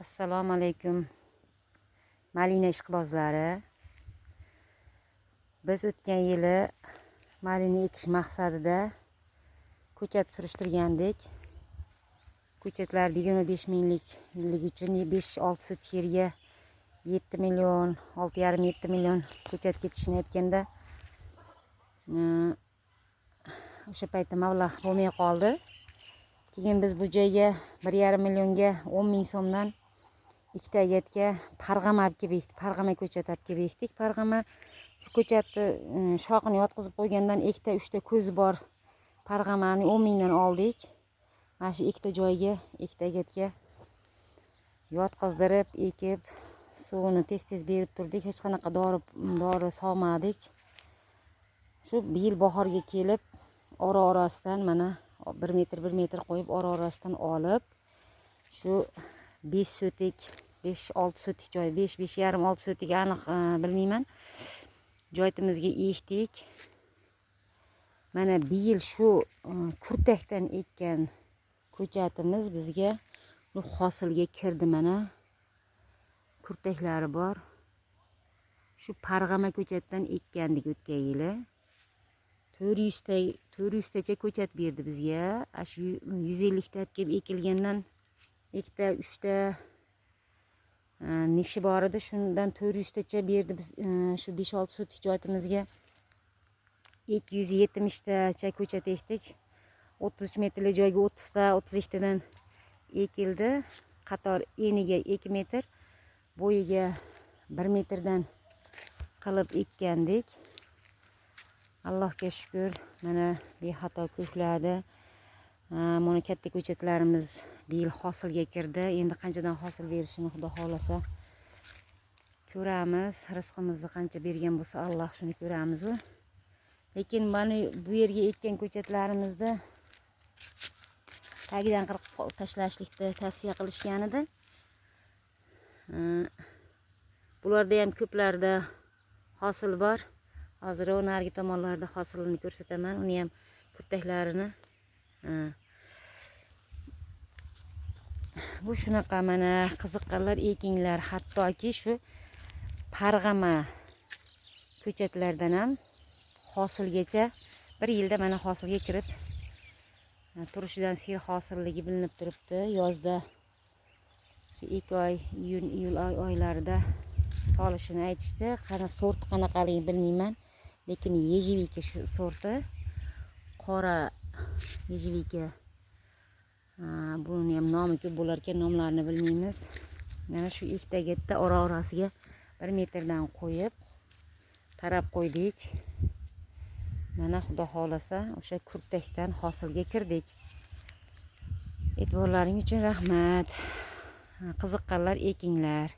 Assalomu alaykum malina ishqibozlari. Biz o'tgan yili malina ekish maqsadida ko'chat surishtirgandik. Ko'chatlar 25 minglik uchun 5-6 sot yerga 7 million, 6,5-7 million ko'chat ketishini aytganda o'sha paytda mablag' bo'lmay qoldi. Keyin biz bu joyga 1,5 millionga 10 ming so'mdan ikkita gatga parg'ama olib kelib ekdik. Parg'ama ko'chat olib kelib ekdik. Parg'ama shu ko'chatni shoxini yotqizib qo'ygandan ikkita 3ta ko'zi bor parg'amani 10 mingdan oldik. Mana shu ikkita joyga, ikkita gatga yotqizdirib, ekib, suvini tez berib turdik. Hech qanaqa dori solmadik. Shu yil bahorga kelib orasidan mana 1 metr qo'yib orasidan olib, shu 5 sotik, 5-6 sotik joy, 5,5-6 sotik aniq bilmayman, joyimizga ekdik. Mana bu yil shu kurtakdan ekkan ko'chatimiz bizga hosilga kirdi. Mana kurtaklari bor. Shu parg'ama ko'chatdan ekkandik o'tgan yili. 400 tacha ko'chat berdi bizga. Shu 150 ta kelib ekilgandan ikkita 3 ta nishi bor edi. Shundan 400 tacha berdi. Biz shu 5-6 sotik joyimizga 270 tacha ko'chat ekdik. 33 metrli joyga 30 ta, 32 tadan ekildi. Qator eniga 2 metr, bo'yiga 1 metrdan qilib ekkandik. Allohga shukr, mana bexato ko'kladi. Mana katta ko'chatlarimiz bu yil hosilga kirdi. Endi qanchadan hosil berishini Xudo xolasa ko'ramiz. Rizqimizni qancha bergan bo'lsa Alloh shuni ko'ramiz. Lekin mana bu yerga ekkan ko'chatlarimizni tagidan qirib tashlashlikni tavsiya qilishgan edi. Bularda ham ko'plarda hosil bor. Hozir narigi tomonlarda hosilini ko'rsataman. Uni ham kurtaklarini. Bu shunaqa mana qiziqqanlar ekinglar. Hattoki shu parg'ama ko'chatlardan ham hosilgacha bir yilda mana hosilga kirib turishidan sir hosilligi bilinib turibdi. Yozda shu 2 oy, iyul oylarida solishini aytishdi. Qana sorti qanaqaligi bilmayman. Lekin yejivika shu sorti, qora yejivika. Buni ham nomi ko'p bo'lar ekan, nomlarini bilmaymiz. Mana shu ikkita gatda orasiga 1 metrdan qo'yib tarab qo'ydik. Mana Xudo xolasa o'sha kurtakdan hosilga kirdik. E'tiborlaring uchun rahmat. Qiziqqanlar ekinglar.